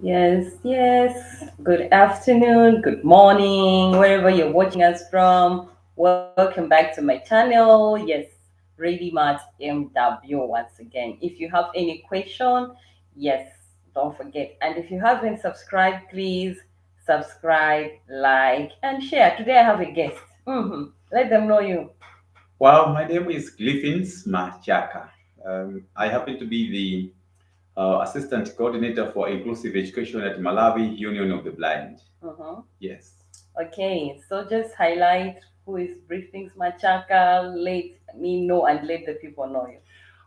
Yes, yes. Good afternoon, good morning, wherever you're watching us from. Welcome back to my channel. Yes, Ready Mart MW once again. If you have any question, yes, don't forget. And if you haven't subscribed, please subscribe, like, and share. Today I have a guest. Let them know you. Well, my name is Griffins Machaka. I happen to be the Assistant Coordinator for Inclusive Education at Malawi Union of the Blind. Mhm. Yes. Okay, so just highlight who is Briefings Machaka. Let me know and let the people know you.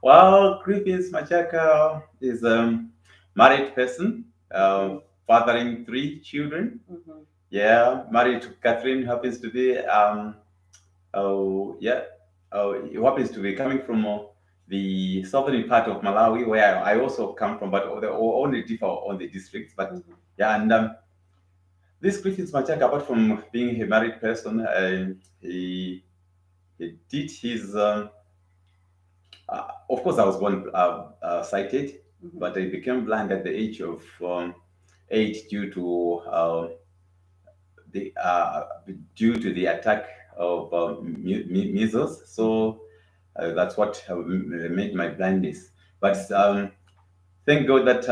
Well, Griffins Machaka is a married person, Mhm. fathering three children. Mhm. Yeah, married to Catherine, who happens to be, oh, yeah, he happens to be coming from the southern part of Malawi, where I also come from, but they only differ on the districts. But Mhm. yeah, and this Griffiths Machaka, apart from being a married person, he did his. Of course, I was born sighted, Mhm. but I became blind at the age of 8 the due to the attack of measles. So that's what made my blindness. But thank God that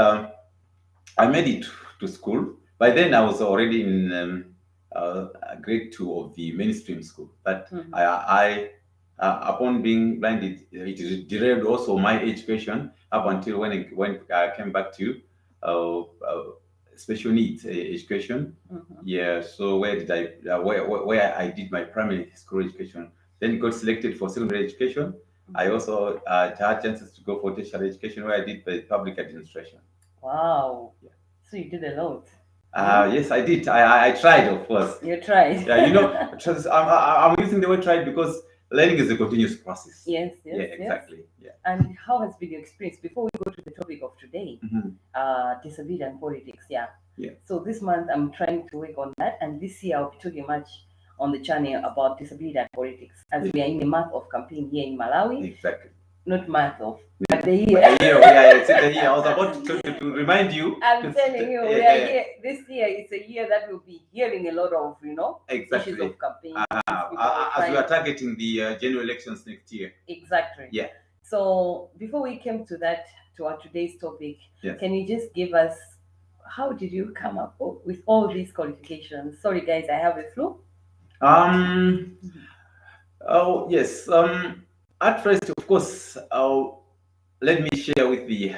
I made it to school. By then, I was already in grade two of the mainstream school. But Mhm. upon being blinded, it derailed also my education up until when I came back to special needs education. Mhm. Yeah. So where did where I did my primary school education, then got selected for secondary education. I Mhm. also had chances to go for tertiary education where I did the public administration. Wow. Yeah. So you did a lot. Hmm? Yes, I did. I tried, of course. You tried. Yeah, I'm using the word tried because learning is a continuous process. Yes, Yeah, yes, yes. exactly. Yeah. And how has been your experience before we go to the topic of today? Mhm. Disability and politics. Yeah. Yeah, So this month I'm trying to work on that, and this year I'll be talking much on the channel about disability and politics, as yeah, we are in the month of campaign here in Malawi. exactly. Not month of, but the But year. the year, yeah, it's the year. I was about to remind you. I'm telling you, we are Yeah, here. This year is a year that we'll be hearing a lot of, issues exactly. of campaigns, people As we trying. are targeting the general elections next year. Exactly. Yeah, So before we came to that, to our today's topic, yes. can you just give us how did you come up with all these qualifications? Sorry, guys, I have a flu. Um. Oh, yes. At first, of course, let me share with the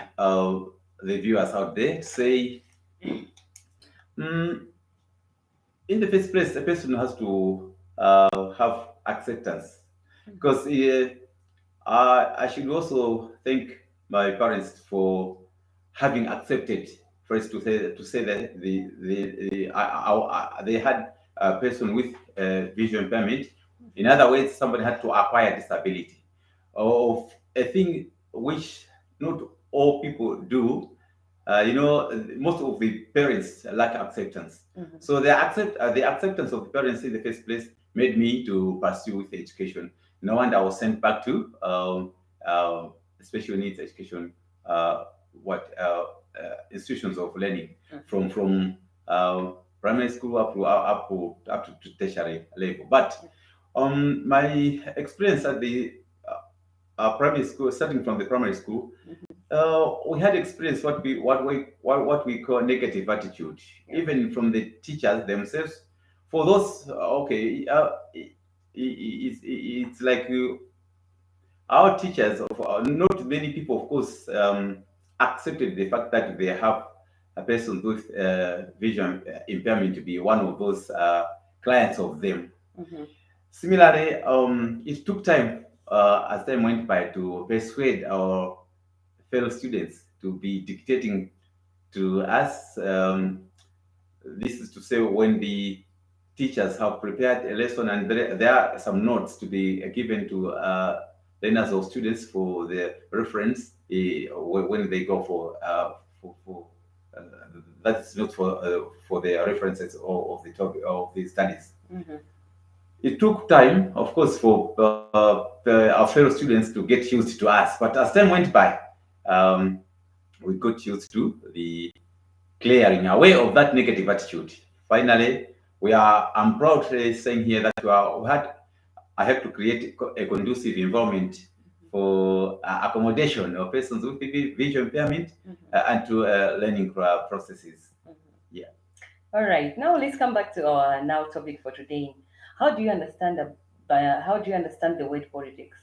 viewers out there. Say, mm, in the first place, a person has to have acceptance, because I should also thank my parents for having accepted first to say that they had a person with vision impairment. In other words, somebody had to acquire disability of a thing which not all people do. Most of the parents lack acceptance. Mhm. So the acceptance of the parents in the first place made me to pursue with education. No wonder I was sent back to uh, special needs education, what institutions of learning Mhm. from uh, primary school up to tertiary level. But my experience at the primary school, starting from the primary school, Mhm. we had experienced what we call negative attitude, Yeah. even from the teachers themselves. For those, okay, it's like our teachers of not many people, of course, accepted the fact that they have a person with vision impairment to be one of those clients of them. Mhm. Similarly, it took time as time went by to persuade our fellow students to be dictating to us. This is to say, when the teachers have prepared a lesson and there are some notes to be given to learners or students for the reference when they go for that's not for the references of the topic of the studies. Mhm. It took time, of course, for our fellow students to get used to us. But as time went by, um, we got used to the clearing away of that negative attitude. Finally, I'm proud saying here that I have to create a conducive environment for accommodation of persons with visual impairment and to learning processes. Yeah. All right. Now let's come back to our now topic for today. How do you understand how do you understand the word politics?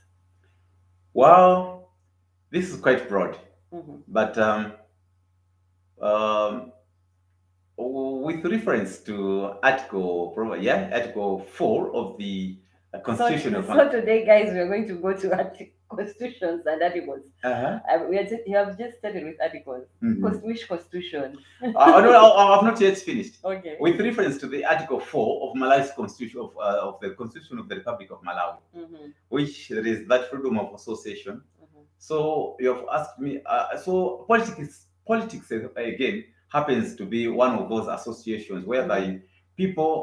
Well, this is quite broad, Mm-hmm. but um, with reference to Article 4 of the So, Constitution of so today, guys, we are going to go to constitutions and articles. uh-huh. You have just started with articles. Mhm. Which constitution? No, I've not yet finished. Okay. With reference to the Article 4 of Malawi's Constitution of the Constitution of the Republic of Malawi, Mm-hmm. which there is that freedom of association. Mm-hmm. So you have asked me. So politics again happens to be one of those associations whereby people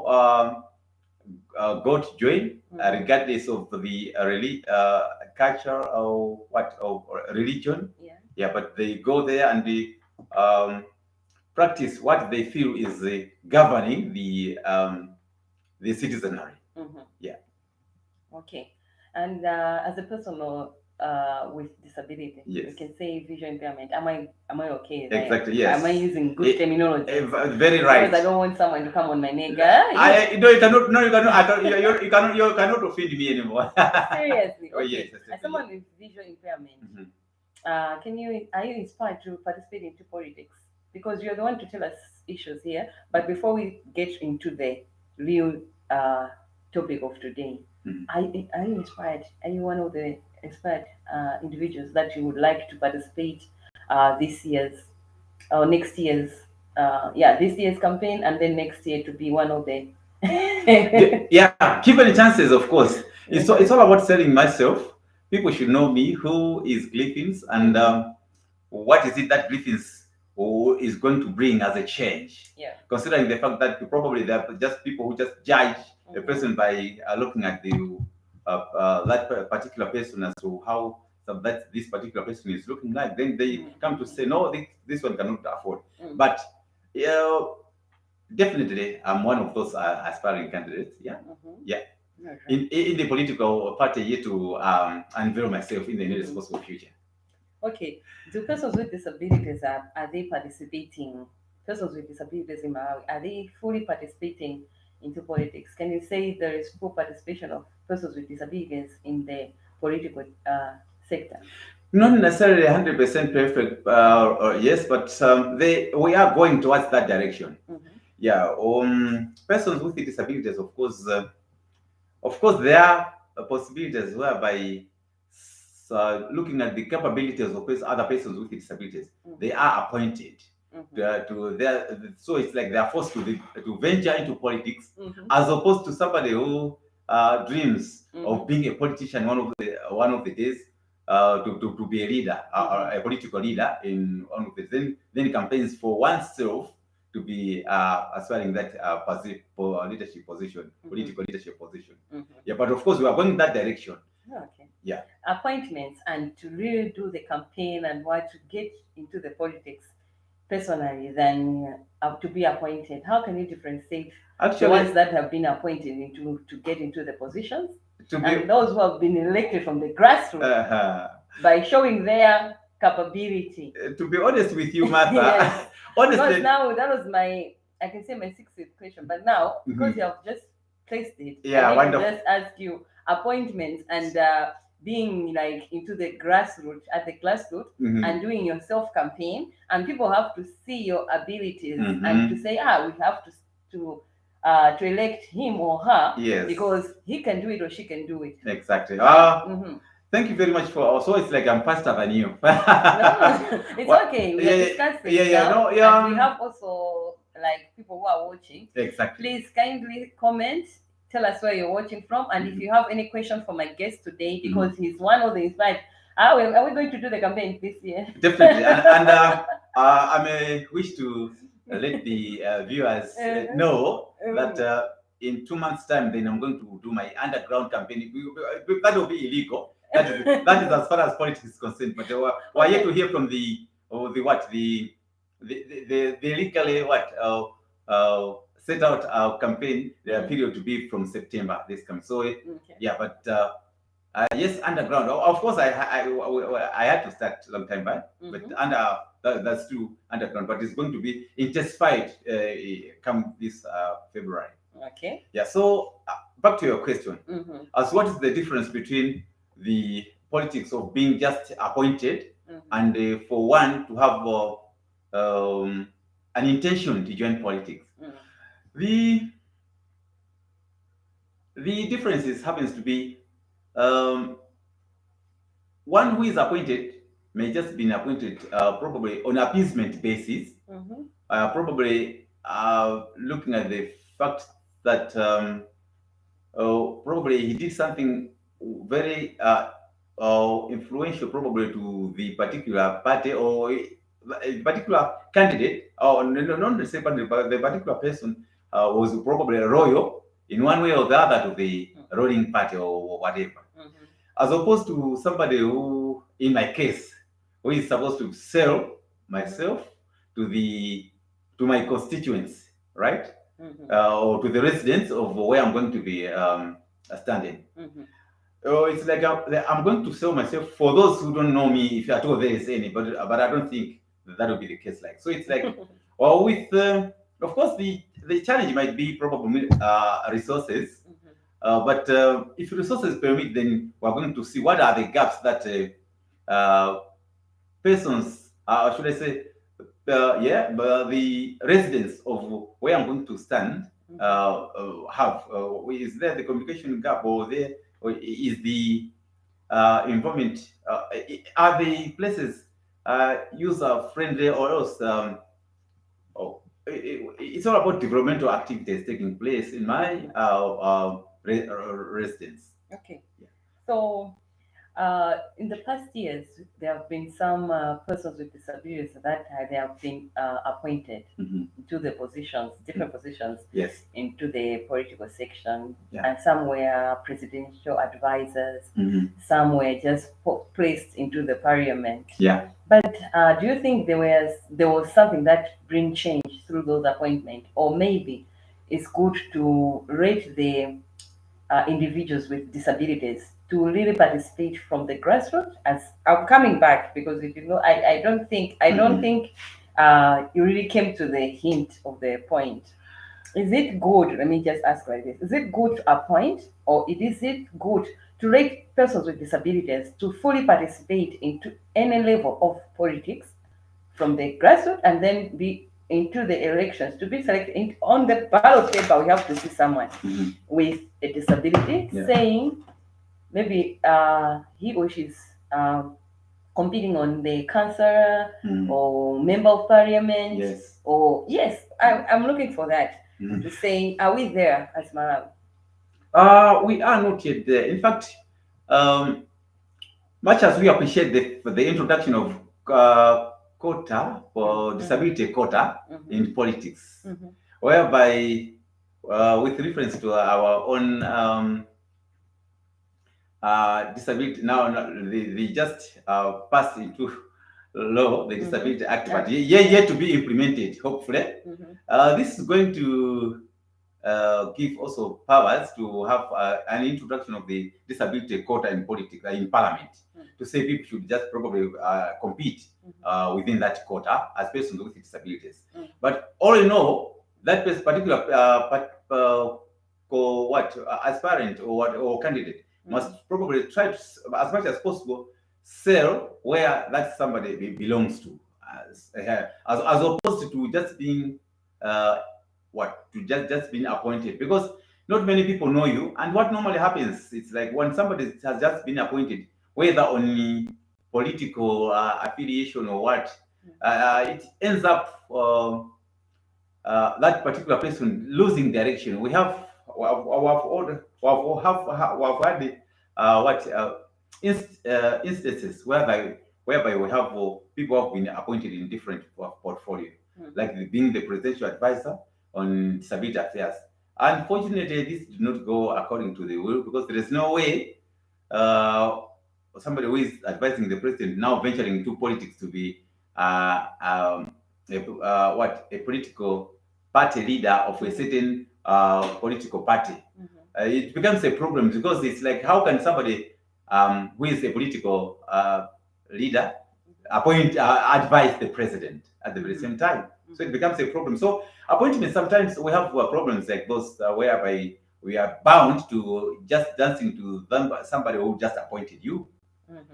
go to join, regardless of the culture or or religion. Yeah. Yeah, but they go there and they um, practice what they feel is governing the citizenry. Mm-hmm. Yeah. Okay. And as a person with disability, we Yes. can say visual impairment. Am I okay there? Exactly. Yes. Am I using good terminology? Very right. Because I don't want someone to come on my neck. I no, you cannot. No, you cannot. You cannot offend me anymore. Seriously. Oh Okay. yes. As someone with visual impairment, Mhm. are you inspired to participate into politics? Because you're the one to tell us issues here. But before we get into the real topic of today, Mhm. are you inspired? Are you one of the inspired individuals that you would like to participate this year's or next year's this year's campaign, and then next year to be one of the Yeah, given the chances, of course. It's all about selling myself. People should know me, who is Glyphins, and what is it that Griffins is going to bring as a change? Yeah. Considering the fact that probably they're just people who just judge a person by looking at the that particular person as to how that this particular person is looking like, then they come to say, no, this one cannot afford. But uh, definitely, I'm one of those aspiring candidates. Yeah, yeah. Okay. In the political party, here to unveil myself in the nearest possible future. Okay. Do persons with disabilities are they participating? Persons with disabilities in Malawi, are they fully participating into politics? Can you say there is full participation of persons with disabilities in the political sector? Not necessarily 100% perfect, yes, but we are going towards that direction. Yeah, persons with disabilities, of course, there are possibilities whereby looking at the capabilities of other persons with disabilities, they are appointed to their. So it's like they are forced to venture into politics, as opposed to somebody who dreams of being a politician one of the days. To be a leader, a political leader in one of the then campaigns for oneself to be aspiring that leadership position, political leadership position. Yeah, but of course we are going in that direction. Okay. Yeah. Appointments and to really do the campaign and what to get into the politics personally than to be appointed. How can you differentiate the ones that have been appointed into to get into the positions and those who have been elected from the grassroots by showing their capability? To be honest with you, Martha, yes. honestly, because now that was I can say my sixth question, but now because you have just placed it, Yeah, I need wonderful. to just ask you appointments and being like into the grassroots at the grassroots and doing your self campaign, and people have to see your abilities and to say, we have to elect him or her because he can do it or she can do it. Exactly. Thank you very much for. So it's like I'm faster than you. No, it's okay. We are discussing now. And we have also like people who are watching. Exactly. Please kindly comment. Tell us where you're watching from, and if you have any question for my guest today, because he's one of the inspired. Are we going to do the campaign this year? Definitely, and I may wish to let the viewers know that in 2 months' time, then I'm going to do my underground campaign. That will be illegal. That is as far as politics is concerned. But we're yet to hear from the they legally what set out our campaign the period to be from September this coming. So Okay. yeah, but yes, underground. Of course, I had to start a long time back, but that's true underground. But it's going to be intensified come this February. Okay. Yeah. So back to your question, Mm-hmm. as what is the difference between the politics of being just appointed and for one to have an intention to join politics? The the differences happens to be um, one who is appointed may just been appointed probably on appeasement basis, probably looking at the fact that probably he did something very influential, probably to the particular party or a particular candidate, or not the same party, but the particular person was probably royal in one way or the other to the ruling party or whatever. As opposed to somebody who, in my case, who is supposed to sell myself to the to my constituents, right? Or to the residents of where I'm going to be standing. Oh, it's like I'm going to sell myself for those who don't know me, if at all there is any, but I don't think that will be the case. Like so, it's like, well, with of course the challenge might be probably resources, but if resources permit, then we're going to see what are the gaps that persons, should I say, yeah, but the residents of where I'm going to stand have. Is there the communication gap, or there, or is the environment? Are the places user friendly, or else? Oh, it's all about developmental activities taking place in my residence. Okay. So, in the past years, there have been some persons with disabilities that they have been appointed to the positions, different positions, Yes. into the political section, Yeah. and some were presidential advisors, some were just placed into the parliament. Yeah. But do you think there was something that bring change through those appointments, or maybe it's good to rate the individuals with disabilities to really participate from the grassroots? As I'm coming back, because if you know, I don't think you really came to the hint of the point. Is it good? Let me just ask like this: is it good to appoint, or is it good to rate persons with disabilities to fully participate into any level of politics from the grassroots and then be into the elections to be selected on the ballot paper? We have to see someone with a disability saying maybe he or she's competing on the councillor or member of parliament. Yes. Or yes, I'm looking for that to say, are we there as Malawi? We are not yet there. In fact, um, much as we appreciate the introduction of quota or disability quota in politics, whereby, with reference to our own disability, now they just passed into law the Disability Act, but yet to be implemented, hopefully. This is going to give also powers to have an introduction of the disability quota in politics, in parliament, to say people should just probably compete within that quota as persons with disabilities. But all in all, that particular aspirant or candidate must probably try to, as much as possible, sell where that somebody belongs to, as opposed to just being to just being appointed, because not many people know you. And what normally happens, it's like when somebody has just been appointed, whether on political affiliation or what, it ends up that particular person losing direction. We have had instances whereby we have people who have been appointed in different portfolio, like being the presidential advisor on disability affairs. Unfortunately, this did not go according to the will, because there is no way uh, somebody who is advising the president now venturing into politics to be a political party leader of a certain political party, it becomes a problem because it's like how can somebody who is a political leader appoint advise the president at the very same time? So it becomes a problem. So appointments sometimes we have problems like those whereby we are bound to just dancing to them, somebody who just appointed you,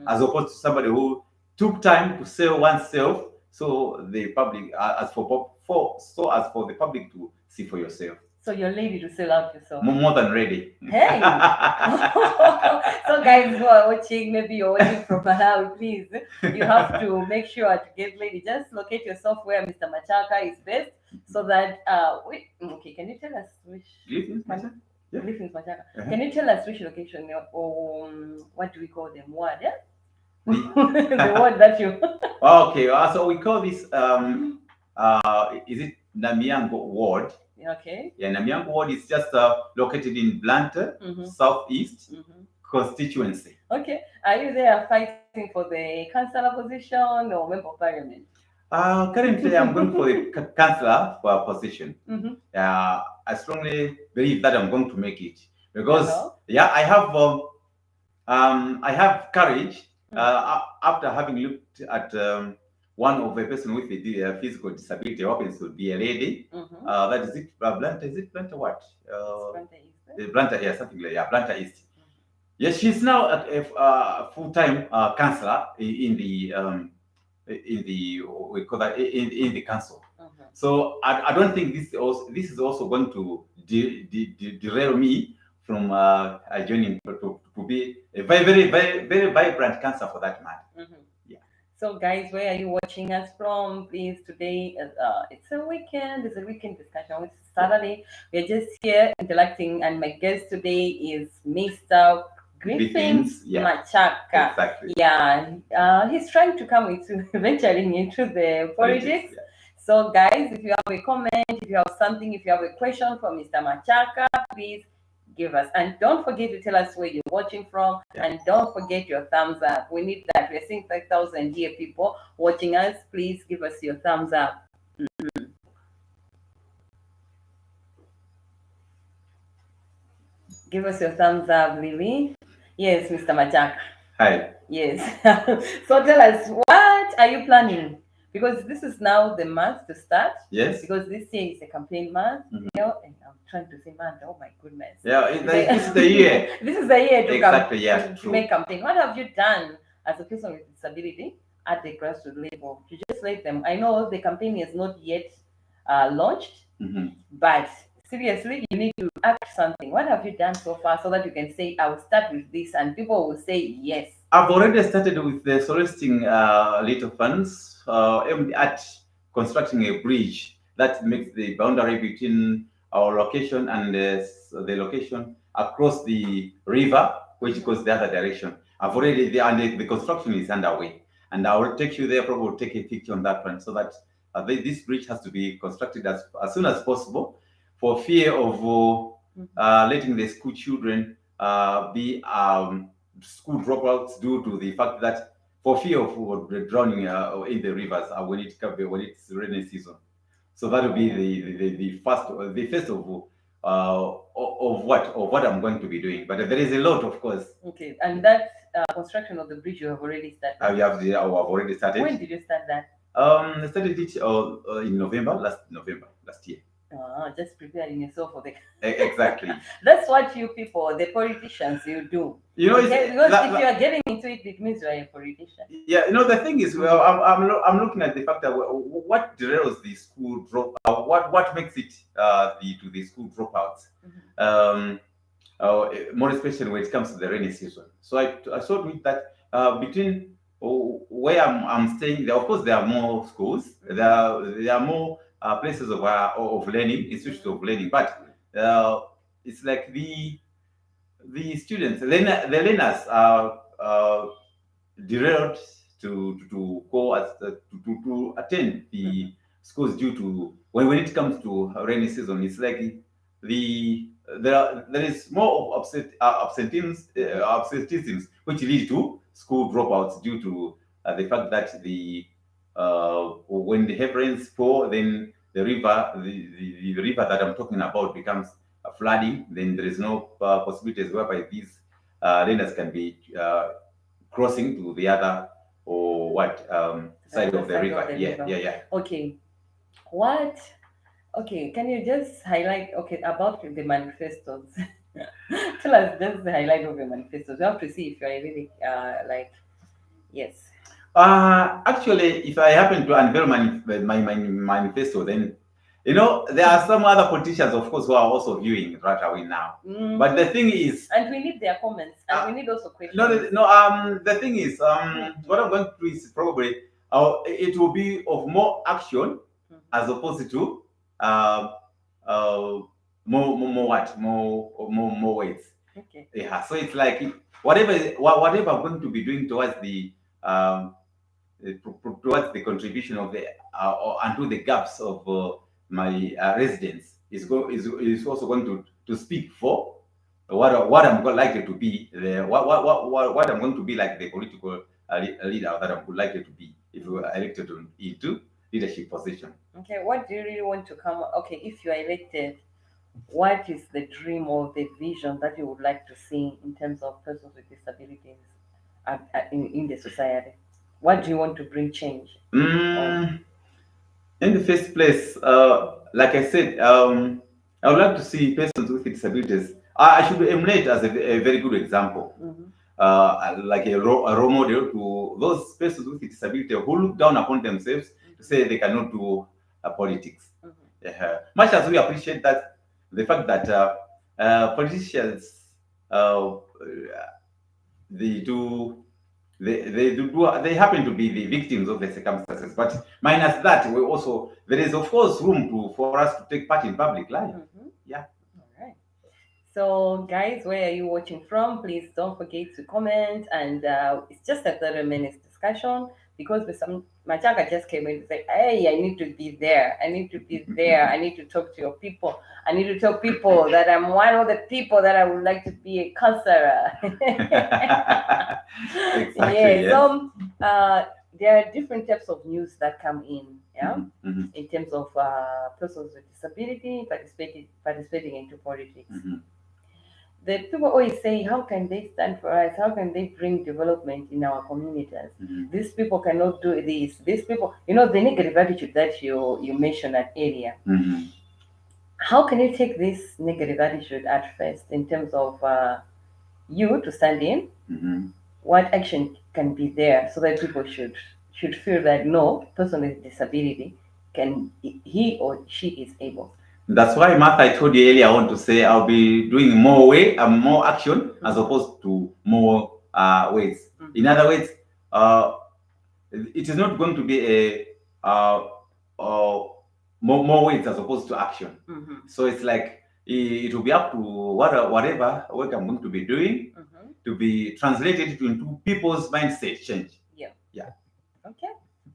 as opposed to somebody who took time to sell oneself, so the public so as for the public to see for yourself. So you're ready to sell out yourself. More than ready. Hey! So guys who are watching, maybe you're watching from Malawi, please, you have to make sure to get ready. Just locate yourself where Mr. Machaka is based so that, wait, okay, can you tell us which... Greetings, Machaka. Yeah. Greetings, Machaka. Can you tell us which location or what do we call them? Word, yeah? The word that you... Okay, so we call this, is it Namyango Ward? Okay. Yeah, Namyango Ward is just located in Blantyre, Southeast constituency. Okay. Are you there fighting for the councillor position or member of parliament? Currently, I'm going for the councillor for a position. I strongly believe that I'm going to make it because I have courage after having looked at one of a person with a physical disability, happens to be a lady. That is it. Blantyre, is it Blantyre what? Blantyre, yeah, something like Blantyre East. Yes, she's now a full-time councillor in the we call that in the council. So I don't think this is also going to derail me from joining to be a very very very very vibrant councillor for that matter. Yeah. So guys, where are you watching us from? Please, today it's a weekend. It's a weekend discussion. It's Saturday. We're just here interacting, and my guest today is Mr. Griffins Machaka. Exactly. Yeah, he's trying to come into venturing into the politics. Yeah. So, guys, if you have a comment, if you have something, if you have a question for Mr. Machaka, please give us. And don't forget to tell us where you're watching from. And don't forget your thumbs up. We need that. We're seeing 5,000 here people watching us. Please give us your thumbs up. Give us your thumbs up, Lily. Yes, Mr. Machaka. Hi. Yes. So tell us, what are you planning? Because this is now the month to start. Yes. Because this year is a campaign month. You know, and I'm trying to say month. Oh my goodness. Yeah, this is the year. This is the year to exactly. Yeah. To make campaign. What have you done as a person with disability at the grassroots level to just let them? I know the campaign is not yet launched, but seriously, you need to act something. What have you done so far so that you can say, I will start with this, and people will say yes? I've already started with the soliciting little funds aimed at constructing a bridge that makes the boundary between our location and the location across the river, which goes the other direction. I've already, the construction is underway, and I will take you there, probably take a picture on that one, so that this bridge has to be constructed as soon as possible, for fear of letting the school children be school dropouts due to the fact that for fear of drowning in the rivers when it's rainy season. So that will be the first of what I'm going to be doing. But there is a lot, of course. Okay, and that construction of the bridge you have already started. I've already started. When did you start that? I started it in November last year. Just preparing yourself for the... Exactly. That's what you people, the politicians, you do. You know, okay? Because if you are getting into it, it means you are a politician. Yeah, you know, the thing is, well, I'm looking at the fact that what derails the school drop, what makes it to the school dropouts, more especially when it comes to the rainy season. So I thought with that between where I'm staying, of course there are more schools, there are more places of learning, institutions of learning, but it's like the students, the learners are derailed to go to attend the schools due to when it comes to rainy season. It's like there is more of absenteeism which lead to school dropouts due to the fact that the when the heavy rains pour, then the river that I'm talking about becomes flooding. Then there is no possibilities whereby these lenders can be crossing to the other or what The side other of the side of river. the Yeah, river. yeah, yeah. Okay. What? Okay, can you just highlight, okay, about the manifestos? Tell us just the highlight of your manifestos. We have to see if you are really like, yes. Actually, if I happen to unveil my manifesto, then there are some other politicians, of course, who are also viewing right away now. But the Mhm. thing is, And we need their comments, and uh, we need also no, questions. no. The thing is, Mhm. what I'm going to do is probably it will be of more action as Mhm. opposed to uh, uh, more what more weights. Okay. Yeah. So it's like whatever I'm going to be doing towards the um, towards the contribution of the and to the gaps of my residents is also going to speak for what I'm likely to be what I'm going to be like the political leader that I'm likely to be if we are elected into leadership position. Okay, what do you really want to come? Okay, if you are elected, what is the dream or the vision that you would like to see in terms of persons with disabilities in the society? What do you want to bring change on? Mm, in the first place, like I said, I would like to see persons with disabilities. I should emulate as a very good example, Mm-hmm. like a role model to those persons with disability who look down upon themselves to say they cannot do politics. Mm-hmm. Much as we appreciate that, the fact that politicians uh, they do they happen to be the victims of the circumstances. But minus that, we also there is of course room for us to take part in public life. Mm-hmm. Yeah. All right. So, guys, where are you watching from? Please don't forget to comment. And it's just a 30 minutes discussion because with some Machaka just came in to say, "Hey, I need to be there. I need to be there. I need to talk to your people. I need to tell people that I'm one of the people that I would like to be a counselor." Exactly. Yeah. Yes. So, there are different types of news that come in. Yeah. Mhm, mhm, In terms of persons with disability participating into politics, mhm, the people always say, how can they stand for us? How can they bring development in our communities? mhm, These people cannot do this. These people, the negative attitude that you mentioned at earlier. mhm, How can you take this negative attitude at first in terms of you to stand in? mhm. What action can be there so that people should feel that no person with disability can he or she is able. That's why, Martha, I told you earlier. I want to say I'll be doing more action as Mhm. opposed to more ways. In Mhm. other words, uh, it is not going to be a uh, more weight as opposed to action. Mhm. So it's like it will be up to whatever work I'm going to be doing Mhm. to be translated into people's mindset change. Yeah. Yeah, Okay.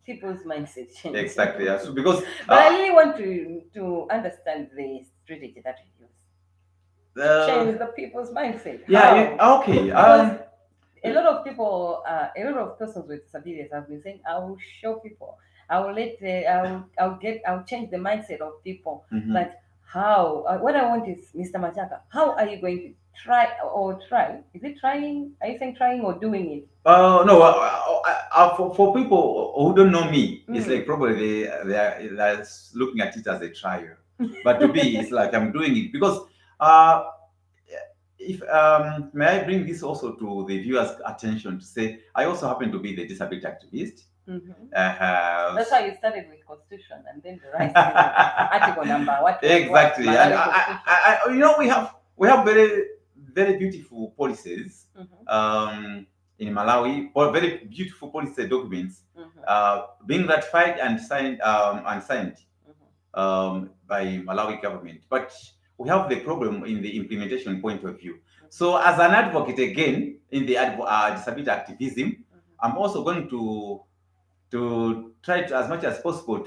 People's mindset change. exactly. Yeah. So because But I really want to understand the strategy that you use to uh, change the people's mindset. yeah, How? okay. Because a lot of people, a lot of persons with disabilities have been saying, "I will show people. I will I'll change the mindset of people." Mhm. But how? What I want is, Mr. Machaka, how are you going to try? Is it trying? Are you saying trying or doing it? No, for people who don't know me, it's like Mm. probably they're looking at it as a trial. But to me, it's like I'm doing it because uh, if may I bring this also to the viewers' attention to say I also happen to be the disability activist. Hmm. Uh, That's how you started with constitution, and then the rights is article number what exactly, and Malawi constitution. we have very very beautiful policies Hmm. um, in Malawi, or very beautiful policy documents Hmm. being ratified and signed Hmm. by Malawi government. But we have the problem in the implementation point of view. So, as an advocate again in the disability activism, I'm also going to try to, as much as possible,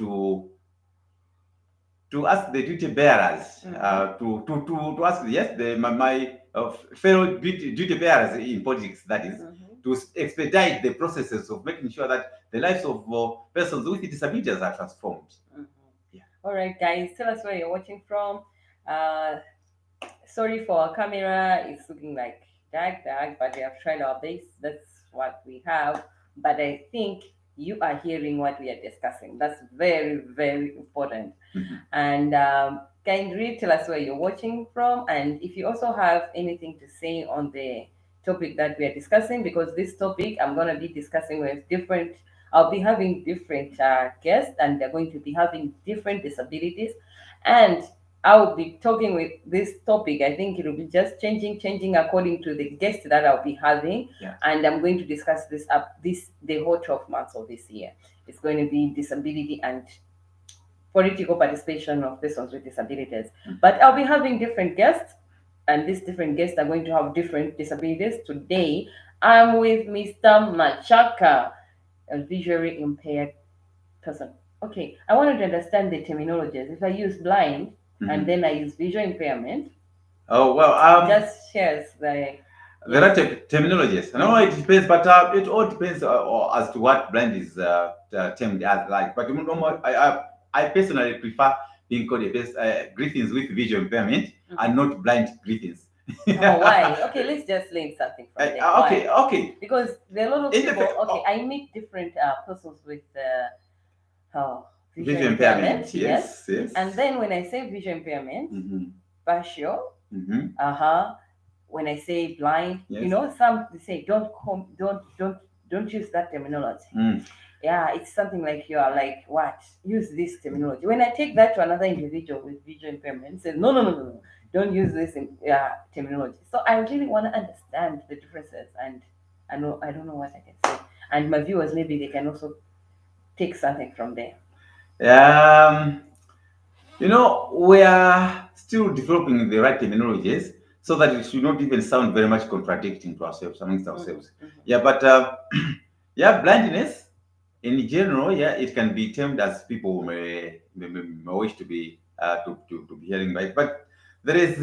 to ask the duty bearers Hmm. to ask, yes, my fellow duty bearers in politics, that is, Hmm. to expedite the processes of making sure that the lives of persons with disabilities are transformed. Mhm. Yeah. All right, guys, tell us where you're watching from. Uh, Sorry for our camera, it's looking like dark, but we have tried our best. That's what we have. But I think you are hearing what we are discussing. That's very, very important. Mhm. And kindly tell us where you're watching from, and if you also have anything to say on the topic that we are discussing, because this topic I'm going to be discussing with different, I'll be having different guests, and they're going to be having different disabilities, and I'll be talking with this topic. I think it will be just changing according to the guest that I'll be having, Yeah. and I'm going to discuss this up this the whole 12 months of this year. It's going to be disability and political participation of persons with disabilities. But I'll be having different guests, and these different guests are going to have different disabilities. Today, I'm with Mr. Machaka, a visually impaired person. Okay, I wanted to understand the terminologies. If I use blind and then I use visual impairment, Oh well, just shares the there are yes. terminologies. No, it depends, but it all depends as to what blind is termed as like. But I personally prefer being called Griffins with visual impairment and not blind Griffins. Oh, why? Okay, let's just learn something from there. Okay, Why? okay. Because there are a lot of In the people. fa- Okay, oh, I meet different persons with visual visual impairment. impairment, Yes, yes, yes. and then when I say visual impairment, Mm-hmm. partial, Mm-hmm. uh-huh, when I say blind, Yes. some they say don't use that terminology. Mm. Yeah, it's something like you are like, what, use this terminology. When I take that to another individual with visual impairment, says no, don't use this terminology. So I really want to understand the differences, and I don't know what I can say, and my viewers, maybe they can also take something from there. Um, we are still developing the right terminologies so that it should not even sound very much contradicting to ourselves, amongst ourselves. Yeah, but yeah, blindness in general, yeah, it can be termed as people may wish to be to be hearing by it. But there is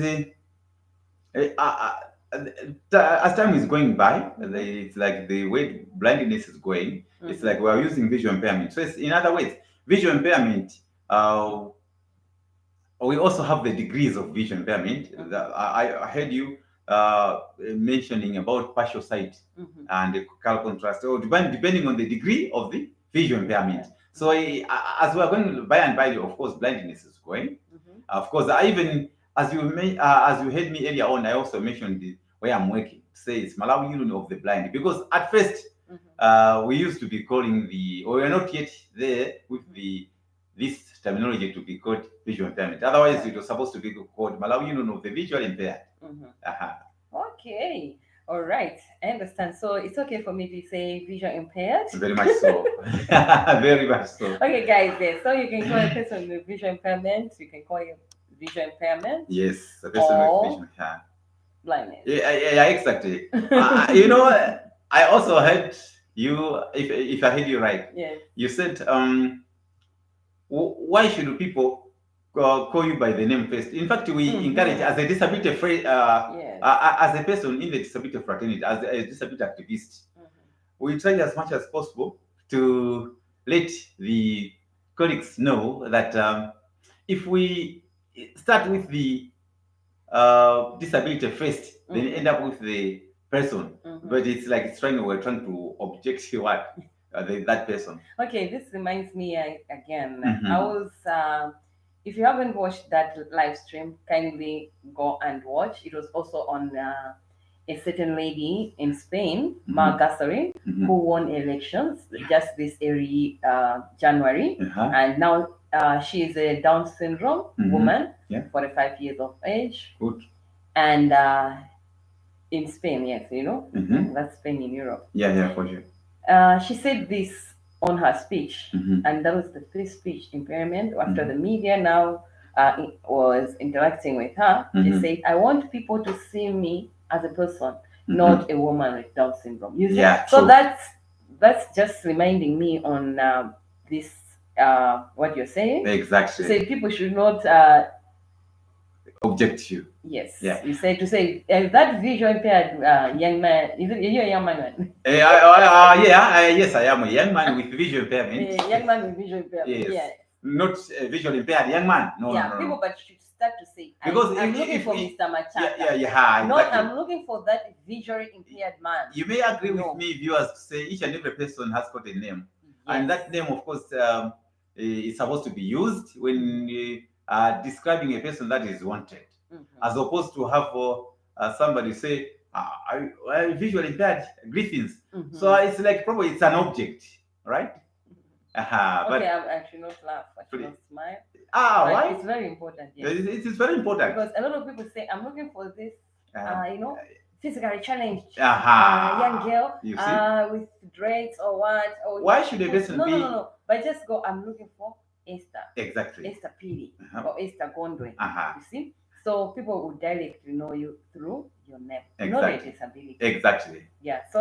as time is going by, it's like the way blindness is going. It's like we are using visual impairment. So it's, in other words, visual impairment. We also have the degrees of vision impairment. I heard you mentioning about partial sight and the color contrast, or depending on the degree of the vision impairment. So as we are going by and by, of course, blindness is going. Of course, I even as you heard me earlier on, I also mentioned where I'm working. Say it's Malawi Union of the Blind, because at first we used to be calling or we are not yet there with this terminology to be called visual impairment. Otherwise, it was supposed to be called Malawi Union of the Visual Impaired. Uh-huh. Okay, all right, I understand. So it's okay for me to say visual impaired. Very much so. Very much so. Okay, guys, yes. So you can call a person with visual impairment. You can call it visual impairment. Yes, a person with vision impairment. Blindness. Yeah, exactly. I also heard you, if I heard you right. Yes. You said, why should people call you by the name first? In fact, we encourage as a disability Yes. as a person in the disability fraternity, as a disability activist, we try as much as possible to let the colleagues know that if we start with the disability first, then end up with the person. But it's like we're trying to object to what that person. Okay, this reminds me again. I was, if you haven't watched that live stream, kindly go and watch. It was also on a certain lady in Spain, Margasari, who won elections just this early January, and now she is a Down syndrome woman, 45 years of age. Good. And in Spain, yes, that's Spain in Europe. Yeah, for sure. She said this on her speech, and that was the first speech impairment. After the media now was interacting with her, she said, "I want people to see me as a person, not a woman with Down syndrome." You see? Yeah, So true. that's just reminding me on this what you're saying. Exactly. She said people should not objective. Yes, Yeah. you say to say that visual impaired young man. Is it you a young man? Yes, I am a young man with visual impairment. Young man with visual impairment. Yes, Yeah, not a visual impaired young man. No, no, yeah. no, People, no. but should start to say, Because I'm looking for if Mr. yeah, Machaka. yeah, yeah, Not exactly. I'm looking for that visually impaired man. You may agree with No. me, viewers, to say each and every person has got a name, and Yes. that name, of course, is supposed to be used when describing a person that is wanted, as Mm-hmm. opposed to have somebody say, I visually impaired Griffins. So Mm-hmm. it's like probably it's an object, right? Okay, But I should not laugh. I should not smile. But why? it's very important, yes. It is very important. Because a lot of people say, I'm looking for this, Uh, physically challenged young girl You see, with dreads or what. Or why should a put, person no, no, no, be no. But just go, I'm looking for Esther, exactly? Esther Piri, Uh-huh. or Esther Gondwe. Uh-huh. You see? So people will directly know you through your name, not your Exactly. disability. Exactly. Yeah. So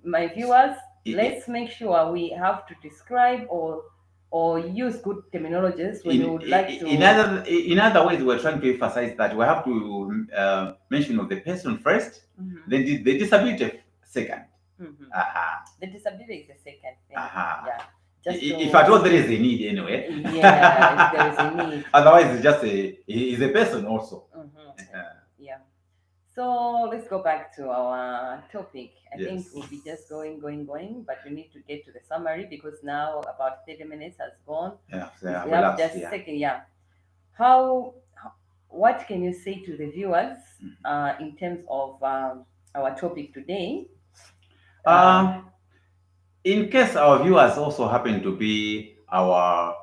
my viewers, I- let's make sure we have to describe or use good terminologies when you would like to. in other ways, we're trying to emphasize that we have to mention of the person first, Mhm. then the disability second. Mhm. Uh-huh. The disability is the second thing. Uh-huh. Yeah. Just If to, at all there is a need anyway. yeah, if there is a need. Otherwise, it's just is a person also. Yeah. So let's go back to our topic. I think Yes. we'll be just going, but we need to get to the summary because now about 30 minutes has gone. Yeah, If we we have last, just a yeah. second, yeah. What can you say to the viewers in terms of our topic today? Uh, Um, in case our viewers also happen to be our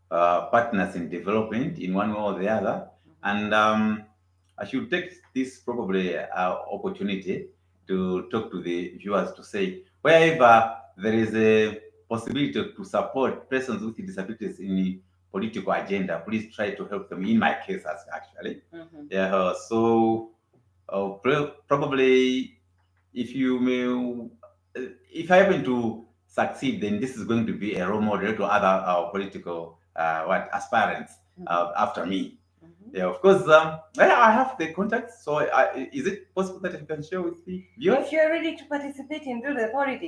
partners in development in one way or the other, and I should take this probably opportunity to talk to the viewers to say wherever there is a possibility to support persons with disabilities in the political agenda, please try to help them. In my case, actually, yeah. So probably if you may, if I happen to succeed, then this is going to be a role model to other political what aspirants after me. Yeah, of course. I have the contacts. So, is it possible that I can share with the viewers? if you're ready to participate in do the politics,